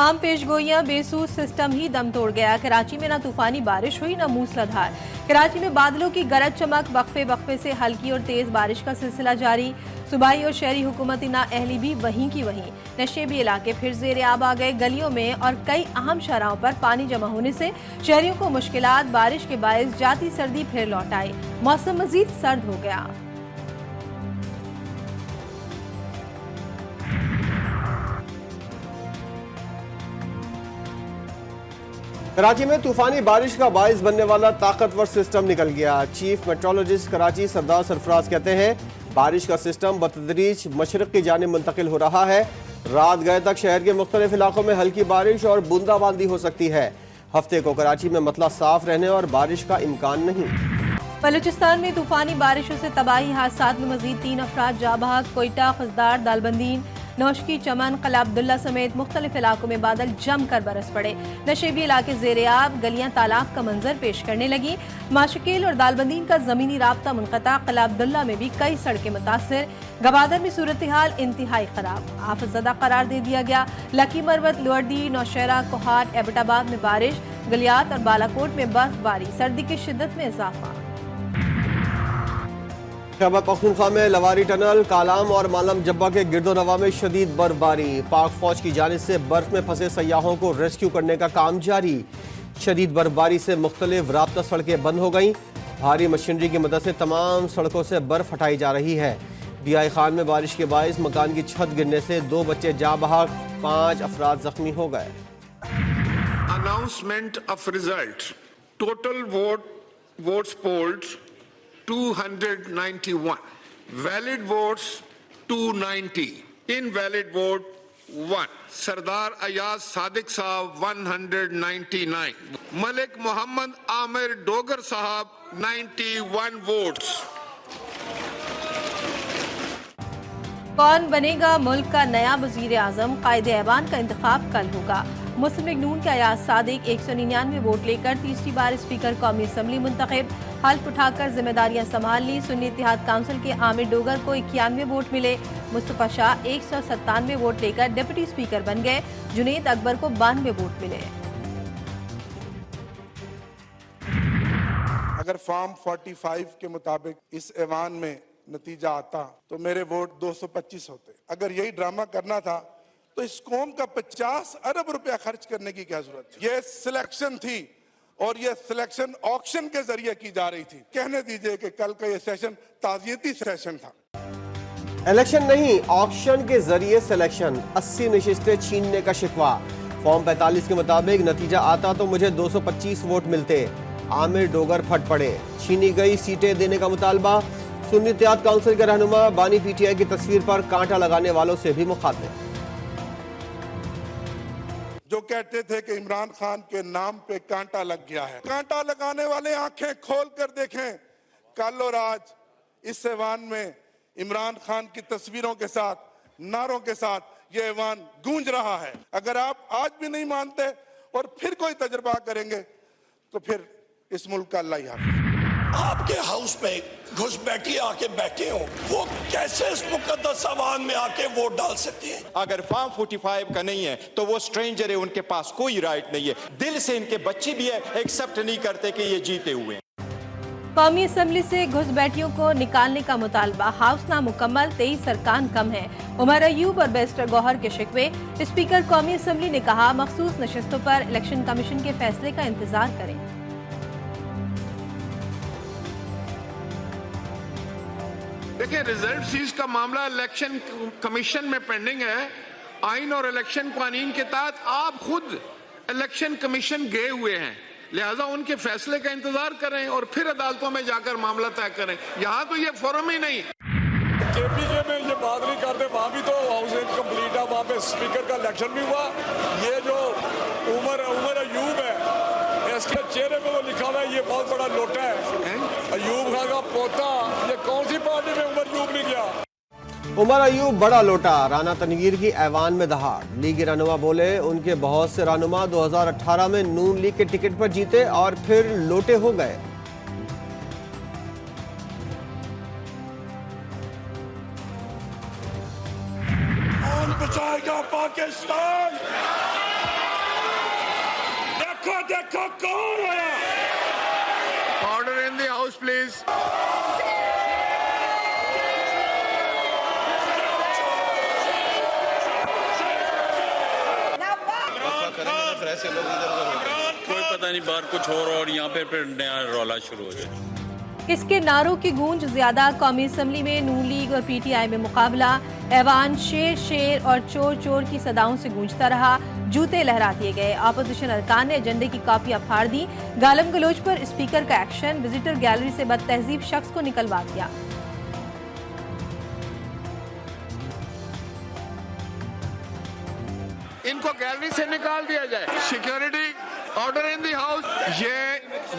तमाम पेशगोइयां बेसूद, सिस्टम ही दम तोड़ गया। कराची में न तूफानी बारिश हुई न मूसलाधार। कराची में बादलों की गरज चमक, वक्फे वक्फे से हल्की और तेज बारिश का सिलसिला जारी। सूबाई और शहरी हुकूमती नाअहली भी वहीं की वहीं। नशेबी इलाके फिर ज़ेरे आब आ गए। गलियों में और कई अहम शाहराहों पर पानी जमा होने से शहरियों को मुश्किलात। बारिश के बायस जाती सर्दी फिर लौट आई। मौसम मजीद सर्द हो गया। कराची में तूफानी बारिश का बायस बनने वाला ताकतवर सिस्टम निकल गया। चीफ मेट्रोलॉजिस्ट कराची सरदार सरफराज कहते हैं बारिश का सिस्टम बतदरीज मशरक की जानिब मुंतकिल हो रहा है। रात गए तक शहर के मुख्तलिफ इलाकों में हल्की बारिश और बूंदाबांदी हो सकती है। हफ्ते को कराची में मतला साफ रहने और बारिश का इम्कान नहीं। बलूचिस्तान में तूफानी बारिशों से तबाही, हादसात में मजीद 3 अफराद जाँ बहक। कोयटा, खजदार, दालबंदीन, नौशकी, चमन, कला अब्दुल्ला समेत मुख्तलिफ इलाकों में बादल जमकर बरस पड़े। नशेबी इलाके ज़ेरे आब, गलियां तालाब का मंजर पेश करने लगी। माशकील और दालबंदीन का जमीनी राब्ता मुनक़ता। कला अब्दुल्ला में भी कई सड़कें मुतासिर। गवादर में सूरत हाल इंतहाई खराब, आफतज़दा करार दे दिया गया। लकी, मरवत, लोअरडी, नौशहरा, कोहाट, एबटाबाद में बारिश। गलियात और बालाकोट में बर्फबारी, सर्दी की शिद्दत में इजाफा। खैबर पख्तूनख्वा में लवारी टनल, कालाम और मालम जब्बा के गिरदोनवा में शदीद बर्फबारी। पाक फौज की जानिब से बर्फ में फंसे सयाहों को रेस्क्यू करने का काम जारी। शदीद बर्फबारी से मुख्तलिफ राब्ता सड़कें बंद हो गईं। भारी मशीनरी की मदद से तमाम सड़कों से बर्फ हटाई जा रही है। बियाई खान में बारिश के बायस मकान की छत गिरने से 2 बच्चे जाँ बहक, 5 अफराद जख्मी हो गए। Announcement of result. Total votes polled 291. Valid votes 290. Invalid vote 1. Sardar Ayaz Sadiq Sahab 199. Malik Muhammad Amir Dogar Sahab 91 votes. कौन बनेगा मुल्क का नया वजीर आजम? कायदे ऐवान का इंतखाब कल होगा। मुस्लिम लीग नून के अयाज सादिक 199 वोट लेकर तीसरी बार स्पीकर कौमी असम्बली मुंतखब। हल्फ उठाकर जिम्मेदारियां संभाल ली। सुन्नी इत्तेहाद काउंसिल के आमिर डोगर को 91 वोट मिले। मुस्तफा शाह 197 वोट लेकर डिप्टी स्पीकर बन गए। जुनेद अकबर को 92 वोट मिले। अगर फॉर्म 45 के मुताबिक इस ऐवान में नतीजा आता तो मेरे वोट 225 होते। अगर यही ड्रामा करना था तो इस कौम का 50 अरब रुपया खर्च करने की क्या जरूरत थी? ये सिलेक्शन थी और ये सिलेक्शन ऑक्शन के जरिए की जा रही थी। कहने दीजिए कि कल का ये सेशन ताजियती सेशन था। इलेक्शन नहीं, ऑक्शन के जरिए सिलेक्शन। 80 नशिस्तें छीनने का शिकवा। फॉर्म 45 के मुताबिक नतीजा आता तो मुझे 225 वोट मिलते। आमिर डोगर फट पड़े। छीनी गई सीटें देने का मुतालबा। सुन्नी इत्तेहाद काउंसिल के रहनुमा बानी पीटीआई की तस्वीर पर कांटा लगाने वालों से भी मुखातिब। जो कहते थे कि इमरान खान के नाम पे कांटा लग गया है, कांटा लगाने वाले आंखें खोल कर देखें। कल और आज इस ऐवान में इमरान खान की तस्वीरों के साथ, नारों के साथ ये ऐवान गूंज रहा है। अगर आप आज भी नहीं मानते और फिर कोई तजर्बा करेंगे तो फिर इस मुल्क का अल्लाह ही हाफ़िज़। आपके हाउस में घुसपैठी आके बैठे हो, वो कैसे इस मुकद्दस अवान में आके वोट डाल सकते हैं? अगर फॉर्म 45 का नहीं है तो वो स्ट्रेंजर है, उनके पास कोई राइट नहीं है। दिल से इनके बच्चे भी है एक्सेप्ट नहीं करते कि ये जीते हुए हैं। कौमी असम्बली से घुसपैठियों को निकालने का मुतालबा। हाउस नामुकम्मल, 23 अरकान कम है। उमर अयूब और बैरिस्टर गौहर के शिकवे। स्पीकर कौमी असम्बली ने कहा मखसूस नशिस्तों पर इलेक्शन कमीशन के फैसले का इंतजार करें। देखिए, रिजल्ट सीज का मामला इलेक्शन कमीशन में पेंडिंग है। आइन और इलेक्शन कानून के तहत आप खुद इलेक्शन कमीशन गए हुए हैं, लिहाजा उनके फैसले का इंतजार करें और फिर अदालतों में जाकर मामला तय करें। यहाँ तो ये फोरम ही नहीं। केपीके में ये बात नहीं करते, वहाँ भी तो हाउस इनकम्प्लीट है, वहाँ पे स्पीकर का इलेक्शन भी हुआ। ये जो उमर अयूब है, इसके चेहरे पे वो लिखा हुआ है ये बहुत बड़ा लोटा है। अयूब खान का पोता, ये कौन सी पार्टी में उमर अयूब नहीं गया? उमर अयूब बड़ा लोटा। राना तनवीर की ऐवान में दहाड़। लीगी रहनुमा बोले उनके बहुत से रहनुमा 2018 में नून लीग के टिकट पर जीते और फिर लोटे हो गए। कौन बचाएगा पाकिस्तान? देखो कौन होया। Order in the house please. कोई पता नहीं बाहर कुछ और यहाँ पे फिर नया रौला शुरू हो जाए। इसके नारों की गूंज ज्यादा। कौमी असम्बली में नून लीग और पीटीआई में मुकाबला। ऐवान शेर शेर और चोर चोर की सदाओं से गूंजता रहा। जूते लहरा दिए गए। अपोजिशन अरकान ने एजेंडे की कापियां फाड़ दी। गालम गलोच पर स्पीकर का एक्शन। विजिटर गैलरी से बदतहजीब शख्स को निकलवा दिया। इनको गैलरी से निकाल दिया जाए। Security order in the house. ये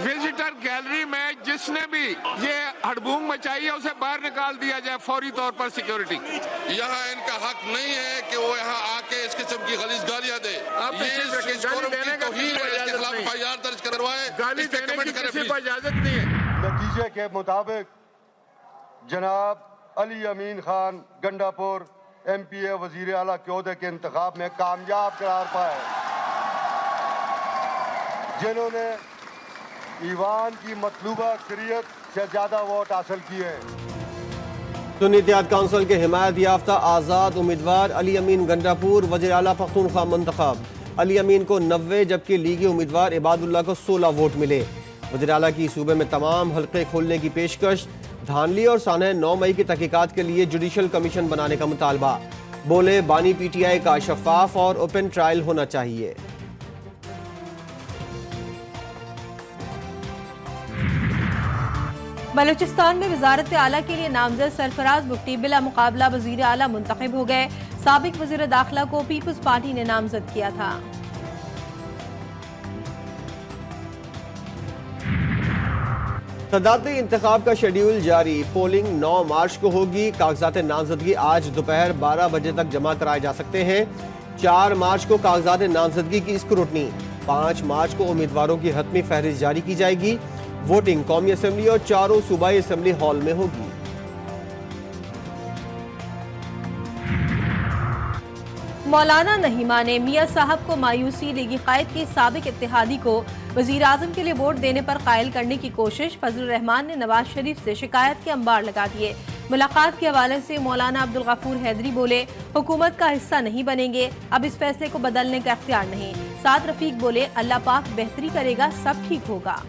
विजिटर गैलरी में जिसने भी ये हड़बूंग मचाई है उसे बाहर निकाल दिया जाए फौरी तौर पर। सिक्योरिटी यहाँ इनका हक नहीं है कि वो यहाँ आके इस किस्म की गलीज गालियां दे। आप गाली देने का किसी को इजाजत नहीं। FIR दर्ज करवाए। गाली देने की किसी को इजाजत नहीं है। नतीजे के मुताबिक जनाब अली अमीन खान गंडापुर MPA वजीर आला के ओहदे के इंतखाब में कामयाब करार पाए, जिन्होंने ईवान की मतलूबा अक्सरियत से ज्यादा वोट हासिल किए। सुन्नी इत्तेहाद काउंसिल के हिमायत याफ्ता आज़ाद उम्मीदवार अली अमीन गंडापुर वज़ीर आला पख्तूनख्वा मुंतखब। अली अमीन को 90 जबकि लीगी उम्मीदवार इबादुल्लाह को 16 वोट मिले। वज़ीर आला की सूबे में तमाम हल्के खोलने की पेशकश। धानली और सानह 9 मई की तहकीकात के लिए जुडिशल कमीशन बनाने का मुतालबा। बोले बानी PTI का शफाफ और ओपन ट्रायल होना चाहिए। बलूचिस्तान में वजारत आला के लिए नामजद सरफराज बुगटी बिला मुकाबला वजीर आला मुंतखब हो गए। साबिक वजीर दाखिला को पीपल्स पार्टी ने नामजद किया था। सदारती इंतखाब का शेड्यूल जारी। पोलिंग 9 मार्च को होगी। कागजात नामजदगी आज दोपहर 12 बजे तक जमा कराए जा सकते हैं। 4 मार्च को कागजात नामजदगी की स्क्रूटनी। 5 मार्च को उम्मीदवारों की हतमी फहरिस्त जारी की जाएगी। वोटिंग कौमी असम्बली और चारों सूबाई असम्बली हॉल में होगी। मौलाना नहीं माने। मियां साहब को मायूसी। लीगी कायद के साबिक इत्तेहादी को वजीर आजम के लिए वोट देने पर कायल करने की कोशिश। फजल रहमान ने नवाज शरीफ से शिकायत के अंबार लगा दिए। मुलाकात के हवाले से मौलाना अब्दुल गफूर हैदरी बोले हुकूमत का हिस्सा नहीं बनेंगे, अब इस फैसले को बदलने का इख्तियार नहीं। साद रफीक बोले अल्लाह पाक बेहतरी करेगा, सब ठीक होगा।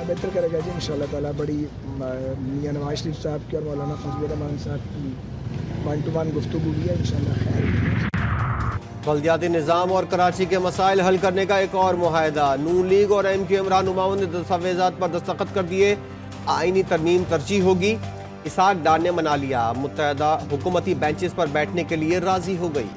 बेहतर करेगा जी इंशाअल्लाह ताला। बड़ी मियां नवाज शरीफ साहब की और मौलाना फजल रहमान साहब की 1-to-1 गुफ्तगू हुई है, इंशाअल्लाह खैर। बल्दियाती निज़ाम और कराची के मसाइल हल करने का एक और मुआहदा। नून लीग और MQM रहनुमाओं ने दस्तावेजात पर दस्तखत कर दिए। आईनी तरमीम तरजीह होगी। इसहाक डार ने मना लिया। मुत्तहदा हुकूमती बेंचेस पर बैठने के लिए राजी हो गई।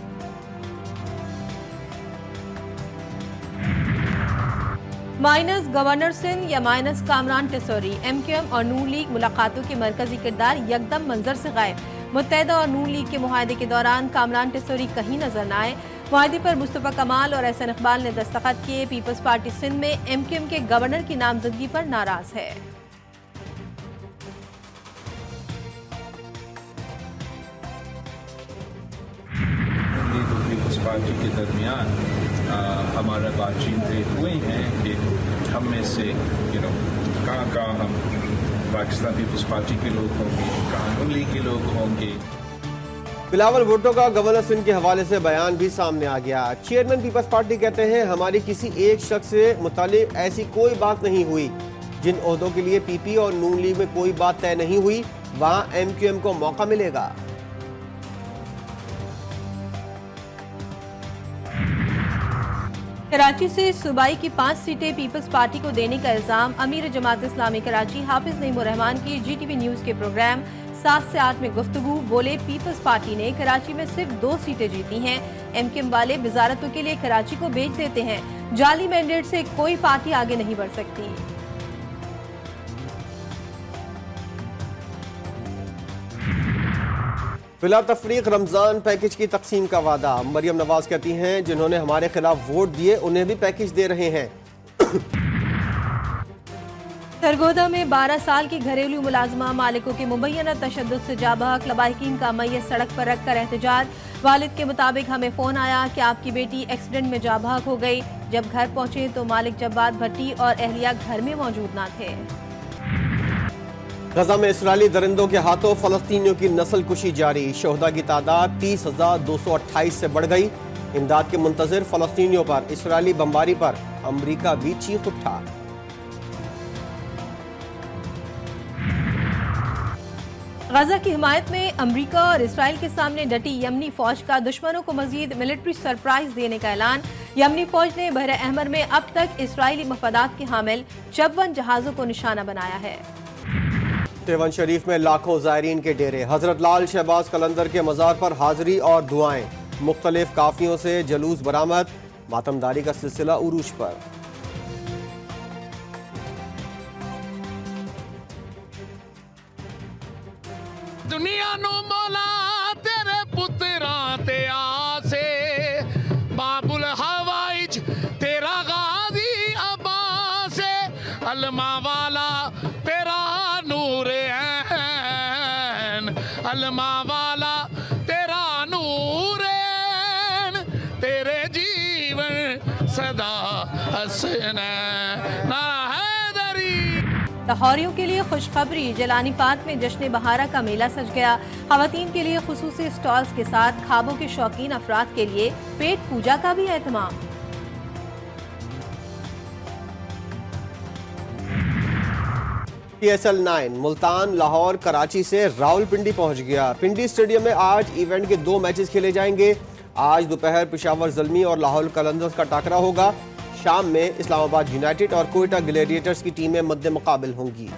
माइनस गवर्नर सिंध या माइनस कामरान टेसोरी। MQM और नून लीग मुलाकातों के मरकजी किरदार यकदम मंजर से गायब। मुत्तहदा और नून लीग के मुआहदे के दौरान कामरान टेसोरी कहीं नजर न आए। मुआहदे पर मुस्तफा कमाल और एहसन इकबाल ने दस्तखत किए। पीपल्स पार्टी सिंध में MQM के गवर्नर की नामजदगी पर नाराज है। पीपल्स पार्टी के दरमियान हमारा बातचीत हुए हैं कि हम में से कहाँ हम पाकिस्तान पीपल्स पार्टी के लोग होंगे, कहाँ नून लीग के लोग होंगे। बिलावल भुट्टो का गवर्नर सिंध के हवाले से बयान भी सामने आ गया। चेयरमैन पीपल्स पार्टी कहते हैं हमारी किसी एक शख्स से मुतालिक ऐसी कोई बात नहीं हुई। जिन ओहदों के लिए PP और नून लीग में कोई बात तय नहीं हुई वहां MQM को मौका मिलेगा। कराची से सूबाई की 5 सीटें पीपल्स पार्टी को देने का इल्जाम। अमीर जमात इस्लामी कराची हाफिज नईमुर्रहमान की GTV न्यूज के प्रोग्राम 7 से 8 में गुफ्तगू। बोले पीपल्स पार्टी ने कराची में सिर्फ 2 सीटें जीती हैं। MQM वाले वजारतों के लिए कराची को बेच देते हैं। जाली मैंडेट से कोई पार्टी आगे नहीं बढ़ सकती। बिला तफरीक रमजान पैकेज की तकसीम का वादा। मरियम नवाज कहती हैं जिन्होंने हमारे खिलाफ वोट दिए उन्हें भी पैकेज दे रहे हैं। सरगोदा में 12 साल की घरेलू मुलाजमा मालिकों के मुबैना तशद्दुद से जाबहक, लवाहिकीन का मैयत सड़क पर रखकर एहतजाज। वालिद के मुताबिक हमें फोन आया कि आपकी बेटी एक्सीडेंट में जाबहक हो गई। जब घर पहुंचे तो मालिक जब्बाद भट्टी और अहलिया घर में मौजूद न थे। गजा में इसराइली दरिंदों के हाथों फलस्तीनियों की नस्ल कुशी जारी। शोहदा की तादाद 30,228 से बढ़ गई। इमदाद के मुंतजिर फलस्तीनियों पर इसराइली बमबारी पर अमरीका भी चीख उठा। गजा की हिमायत में अमरीका और इसराइल के सामने डटी यमनी फौज का दुश्मनों को मजीद मिलिट्री सरप्राइज देने का ऐलान। यमनी फौज ने बहर अहमर में अब तक इसराइली मफादात के हामिल 54 जहाजों को निशाना बनाया है। तेवन शरीफ में लाखों ज़ायरीन के डेरे। हजरत लाल शहबाज कलंदर के मज़ार पर हाजिरी और दुआएं। मुख्तलिफ काफियों से जलूस बरामद। मातमदारी का सिलसिला उरूज पर। दुनिया नु मौला तेरे पुत्रां ते आसे, बाबुल हवाइज तेरा गाजी अब्बास, अलमा वाला तेरा नूर ऐन, अलमा वाला तेरा नूर ऐन, तेरे जीवन सदा हसना ना हैदरी। लाहौरियों के लिए खुशखबरी, जलानी पार्क में जश्न बहारा का मेला सज गया। खवातीन के लिए खुसूसी स्टॉल्स के साथ खाबों के शौकीन अफराद के लिए पेट पूजा का भी एहतमाम। PSL 9 मुल्तान, लाहौर, कराची से रावलपिंडी पहुंच गया। पिंडी स्टेडियम में आज इवेंट के 2 मैचेस खेले जाएंगे। आज दोपहर पेशावर ज़ल्मी और लाहौर कलंदर्स का टाकरा होगा। शाम में इस्लामाबाद यूनाइटेड और कोयटा ग्लेडिएटर्स की टीमें मद्दे मुकाबिल होंगी।